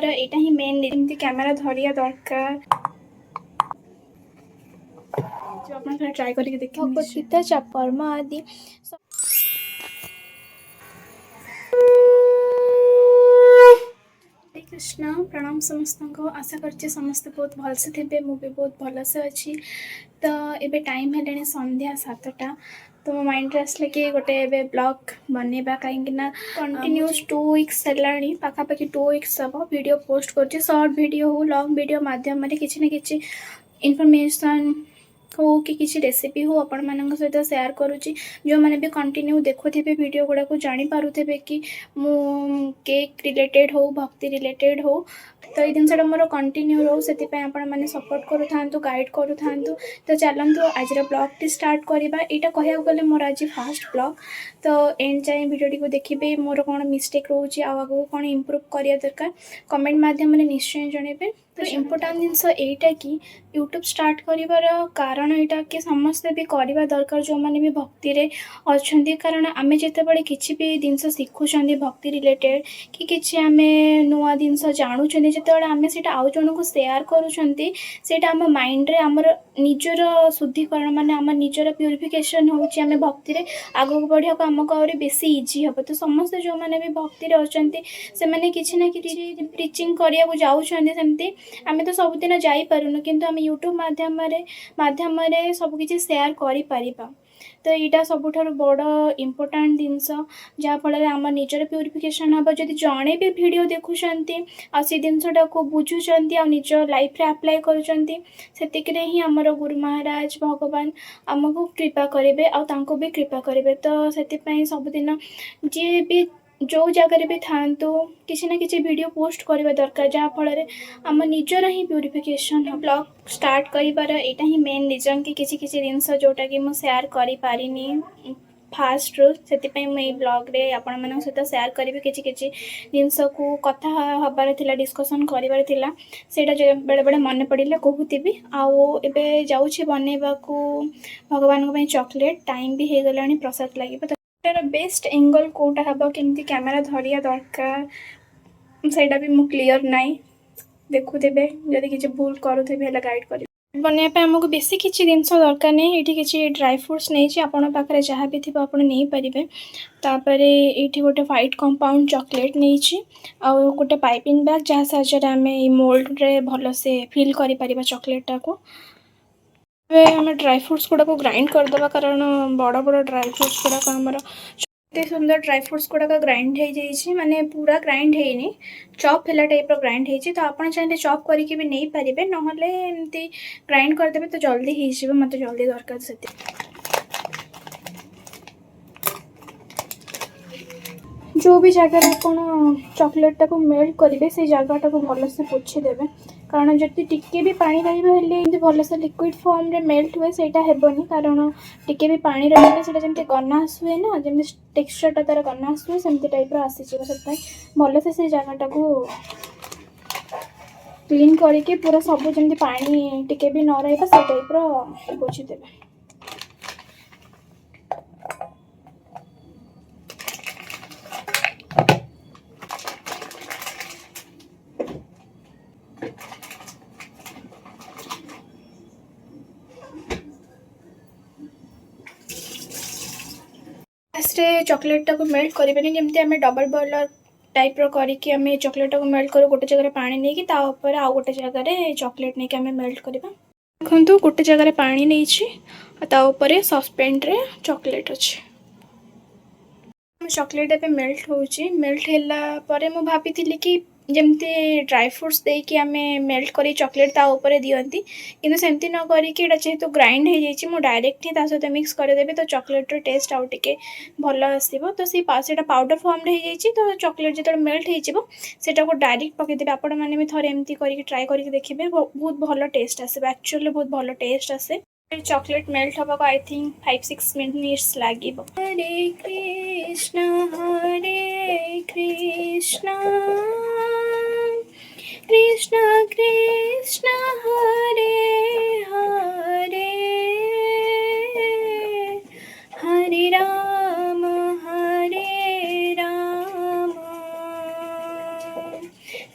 एटा ही main एमती camera धरिया दरकार जो अपन थोड़ा ट्राई करके देखिए भगवत गीता चापरमा आदि हरे कृष्ण प्रणाम समस्त को आशा करछे समस्त बहुत भलसे थे मुझे बहुत भलसे अच्छी तो एबे टाइम है संध्या 7टा तो मो माइंड आसला कि गोटे एबे ब्लॉग बनैबा कहीं कंटिन्यूस 2 वीक्स है पाखापाखि 2 वीक्स हम वीडियो पोस्ट कर शॉर्ट वीडियो हो लॉन्ग वीडियो माध्यम किसी न किसी इनफॉरमेशन हो कि किसी रेसिपी हो आपण मान सहित सेयार करुच्ची जो मैंने भी कंटिन्यू देखुथे वीडियो गुड़ा को जानीपारे कि मु केक रिलेटेड हो भक्ति रिलेटेड हो तो ये जिनसा मोर कंटिन्यू रो से मैंने सपोर्ट करू था गाइड करू था तो चलतु आज ब्लॉग टी स्टार्ट करवा यहाँ कह गले मोर आज फास्ट ब्लॉग तो एंड जाए वीडियो को देखिए मोर कौन मिस्टेक रोचे आगे कौन इम्प्रूव करिया दरकार कमेंट माध्यम निश्चय जनइबे तो इम्पोर्टाट जिनस एटा कि यूट्यूब स्टार्ट करिवार कारण यहाँ कि समस्ते भी करवा दरकार जो मैंने भी भक्ति रे अच्छा कारण आम जिते किसी भी जिनस शिखुं भक्ति रिलेटेड कि किसी आम नुआ जिनस जानूँ जिते आम से आउ जन को सेयार करूँ आम माइंड रे आमर निजर शुद्धिकरण माने आम निजर प्यूरिफिकेशन होची आम भक्ति रे आगो बढ़िया को आमको आहुरी बेसी इजी हम तो समस्ते जो मैंने भी भक्ति रे अच्छा से मैंने किसी ना किसी प्रिचिंग करिया को जाउछन्ती सेमती आम तो सबुदिन जापरूँ किंतु आम यूट्यूब माध्यम सबकि सेयार करिपरिबा तो यहाँ सबुठ बड़ इम्पोर्टाट जिनस जहाँफल आम निजर प्यूरिफिकेशन हम जब जड़े भी वीडियो देखुं आसी जिनसटा को बुझुंट आ निज लाइफ रे अप्लाई करुँचे ही आमर गुरु महाराज भगवान आमको कृपा करेंगे आको भी कृपा करेंगे तो से सबुदिन जी भी जो जगह भी था किसी ना किसी वीडियो पोस्ट करवा दरकार जहाँफल आम निजर ही प्यूरिफिकेशन ब्लॉग स्टार्ट कर ही मेन रिजन कि किसी किसी जिनस जोटा कि मुझे सेयार करें फास्ट रू से ब्लॉग रे आपण मान सहित सेयार करी किसी किसी जिनस को कथा हबार थिला डिस्कसन करिवार थिला सेटा बेले बेले मन पड़े कहूथी आउ एबे जाऊँ बनैबा को भगवान चॉकलेट टाइम भी हो गलानी प्रसाद लगे तार बेस्ट एंगल कोटा हम केमती कैमरा धरिया दरकार सेटा भी मु क्लियर नाई देखुथे जदि किसी भूल करुथे गाइड कर बनवाई आमको बेसी किसी जिनस दरकार नहीं ये किसी ड्राई फ्रुट्स नहीं आपरे जहाँ भी थी आप नहीं पारे तापर ये गोटे व्हाइट कंपाउंड चॉकलेट नहीं आउ गोटे पाइपिंग बैग जहाँ साहाय्य आम मोल्ड रे भल से फिल कर चॉकलेटा को आम ड्राई फ्रुट्स गुड़ा को ग्राइंड करदे कारण बड़ बड़ ड्राई फ्रुट्स गुड़ाक आमर एत सुंदर ड्राई फ्रुट्स गुड़ाक ग्राइंड हो जाइए माने पूरा ग्राइंड होनी चॉप है टाइप ग्राइंड हो तो आप चाहिए चॉप करके भी नहीं पारे ना एमती ग्राइंड करदे तो जल्दी हो मत जल्दी दरकार से जो भी जगह आप चॉकलेटा को मेल्ट करेंगे से जगटा को भलसे पोछीदेवे कारण जब टिके भी पानी रही भलसे लिक्विड फॉर्म रे मेल्ट हुए सेटा हेबनी कारण टिके भी पानी रही से जमी गनास हुए ना जमी टेक्सचरटा तार गनास हुए सेमती टाइप आसीज से भलसे से जगटा को क्लीन करके पूरा सब जमी पानी टिके भी न रही से टाइप पोछीदेवे चॉकलेटा को मेल्ट करें जमी आम डबल बॉयलर टाइप करके आम चॉकलेटा को मेल्ट करूँ गोटे जगह पानी नहीं कि आउ गोटे जगह चॉकलेट नहीं आम मेल्ट करवा देखो गोटे जगह पानी नहीं सस्पेन रे चॉकलेट अच्छे चॉकलेट एवं मेल्ट मेल्ट है मुझे भाभी कि जमती ड्राई फ्रुट्स देकी आम मेल्ट कर चॉकलेट ऊपर दिखती कि सेमती न करके जेहेतु ग्राइंड हो जाए डायरेक्ट ही सहित मिक्स करदेवी तो चॉकलेट टेस्ट आउ टे भल आसो तो सी पाउडर फॉर्म रे हो तो चॉकलेट जो मेल्ट होटा को डायरेक्ट पकईदेवे आपण मैंने भी थे एमती करके ट्राए करके देखिए बहुत भल टेस्ट आसे एक्चुअली बहुत भल टेस्ट आसे चॉकलेट मेल्ट हवा को आई थिंक 5-6 मिनिट्स लगे हरे कृष्ण कृष्ण कृष्ण हरे हरे हरे राम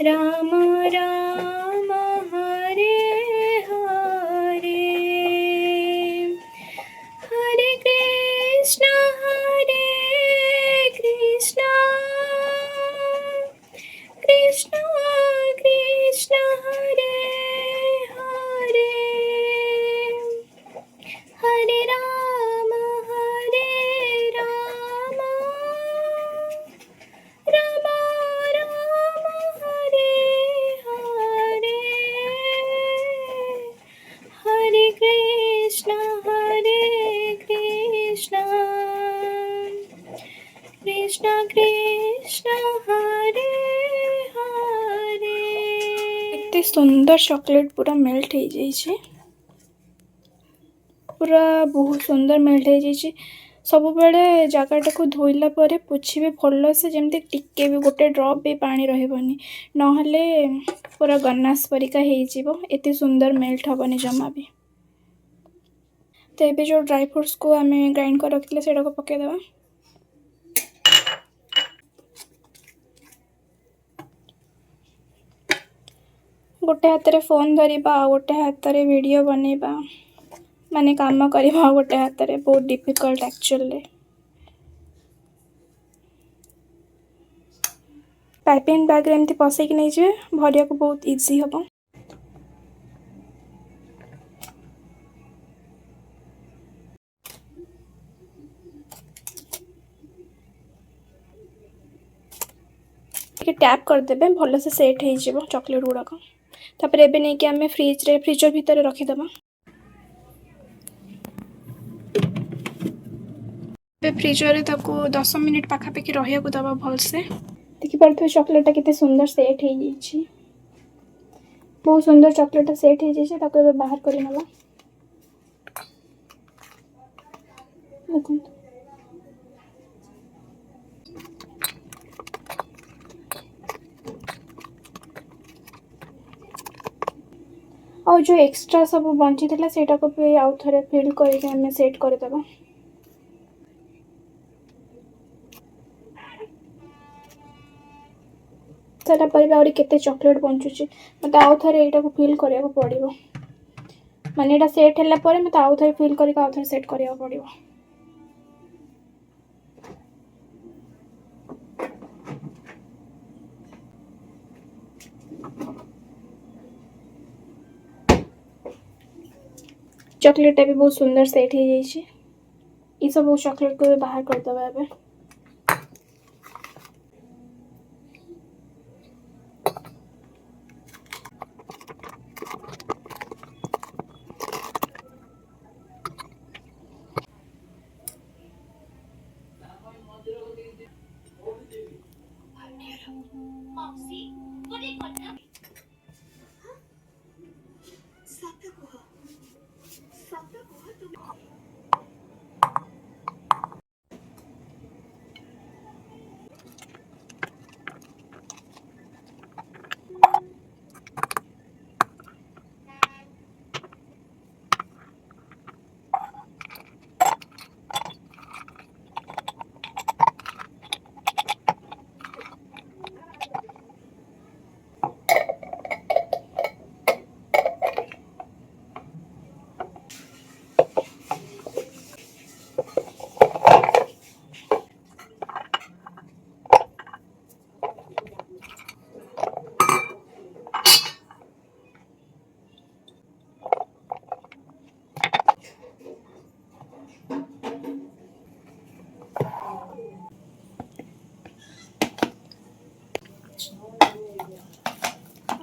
राम राम हरे हरे हरे कृष्ण कृष्ण कृष्ण हरे हरे हरे राम राम राम हरे हरे हरे कृष्ण कृष्ण कृष्ण हरे हरे एते सुंदर चॉकलेट पूरा मेल्ट हो जाइए पूरा बहुत सुंदर मेल्ट हो जाइए सब बेले जगटा को धोइला परे पोछिबे भल से जमती टिके भी गोटे ड्रॉप भी पानी रहबनी नहले पूरा गन्नास परिका हो एते सुंदर मेल्ट हेनी जमा भी। तो ये जो ड्राई फ्रूट्स को आम ग्राइंड कर रखी से पकईदे गोटे हाथ में फोन धरवा गोटे हाथ में वीडियो बनैबा माने काम करवा गोटे हाथ में बहुत डिफिकल्ट एक्चुअली। पाइपिंग बैग एमती पसैक नहीं जाए भरिया को बहुत इजी हम। टैप करदे भल से सेट हो चॉकलेट गुड़ाक तापर एबे नहीं कि आम फ्रिजर भितर रखीदबा। फ्रिजर ताको 10 मिनिट पाखापाखि रहा दबा भल से देखिपे चॉकलेटा केते सुंदर सेट हो जाइए बहुत सुंदर चॉकलेट सेट हो जाइए बाहर कर देखो और जो एक्स्ट्रा सब बंची था सेटा को भी आउ थे फिल करके हमें सेट करदेबा। सारा पर आउरी केते चॉकलेट बंचुची मत आउ थे एटा को फिल करिया पड़िबो माने एटा सेट हैला परे मत आउ थे फिल करके आउ थे सेट करिया पड़िबो। चॉकलेट भी बहुत सुंदर सेट हो जाइए ये सब चॉकलेट को बाहर करदबा एबे।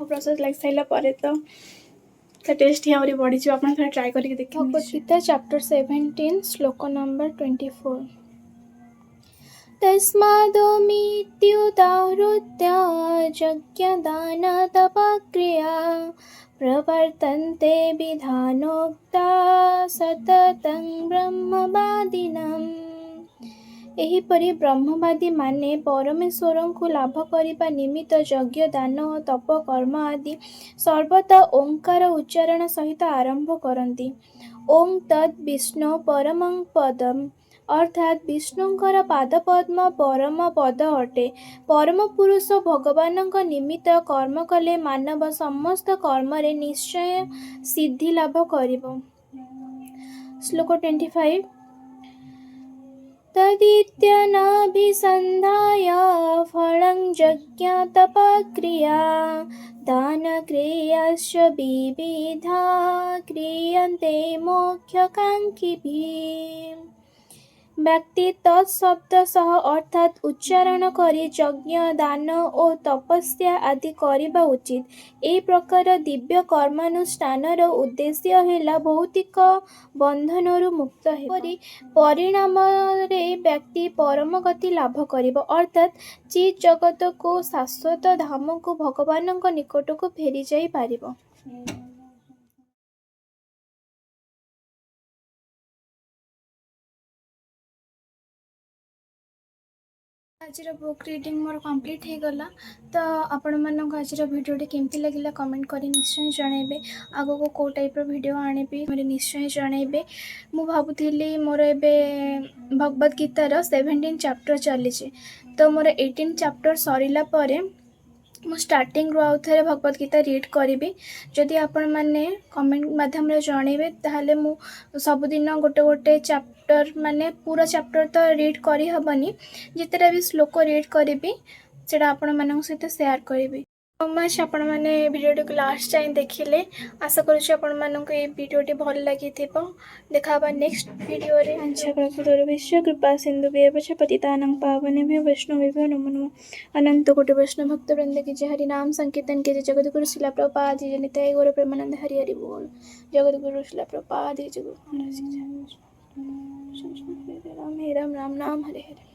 प्रोसेस लग सारा पर तो टेस्ट ही आहरी बढ़ी आप ट्राए करके देखिए। भगवद गीता चैप्टर 17 श्लोक नंबर 24 तस्मादोमित्युदाहृत्य यज्ञदानतपक्रिया प्रवर्तन्ते विधानोक्ता सततं ब्रह्मवादिनम्। एहीपरि ब्रह्मवादी माने परमेश्वर को लाभ करने निमित्त यज्ञ दान और तप कर्म आदि सर्वदा ओंकार उच्चारण सहित आरंभ करती। ओं तद् विष्णु परमं पदम अर्थात विष्णुंकर पादपद्म परम पद अटे। परम पुरुष भगवानଙ୍କ निमित्त कर्म कले मानव समस्त कर्मरे निश्चय सिद्धि लाभ करिब। श्लोक 25 तदित्यनभिसन्धाय फलं यज्ञतपक्रिया दानक्रियाश्च विविधा क्रियन्ते मोक्षकाङ्क्षिभिः। व्यक्ति तत्शब्द सह अर्थात उच्चारण करी यज्ञ दान और तपस्या आदि करिबा उचित। ए प्रकार दिव्य कर्मानुष्ठानर उद्देश्य हेला भौतिक बंधनरु मुक्त हेबा। परिणामरे व्यक्ति परम गति लाभ करिब अर्थात चित जगत को शाश्वत धाम को भगवानଙ୍କ निकटକୁ फेरी जाई पारिब। आजर बुक रीडिंग मोर कंप्लीट हो गला। तो आपण मानक आजर भिडियोटी केमती लगिला कमेंट करी निश्चय जनइबे। आगो को कौ टाइप रो वीडियो आनिबी मोर निश्चय जनइबे। मु भाबुथिली मोर एबे भगवत गीतार 17 चैप्टर चली। तो मोर 18 चैप्टर सरिला परे मु स्टार्टिंग आउ थे भगवत गीता रीड करी। जदि आपण मैंने कमेंट माध्यम जनइबे ताहले मु सबुदिन गोटे गोटे चैप्टर माने पूरा चैप्टर तो रीड करी हबनी, जितेटा भी श्लोक रीड करी सेटा आपण मानक सहित शेयर करी। सो मच आपण मैंने वीडियो को लास्ट टाइम देखिले। आशा करुच्छे आपण मानक ये वीडियोटी भल लगी देखा नेक्स्ट वीडियो रे। अच्छा कृपा सिंधु पतितानां पावनेभ्यो वैष्णवेभ्यो नमो नमः। अनंत कोटि वैष्णव भक्त वृंद की जय। हरि नाम संकीर्तन के जय। जगद्गुरु srilaprabhupad जी निताय गौर प्रेमानंद हरि हरि बोल। जगद्गुरु srilaprabhupad जी जय। गुरु महाराज जी जय। राम राम राम नाम हरे हरे।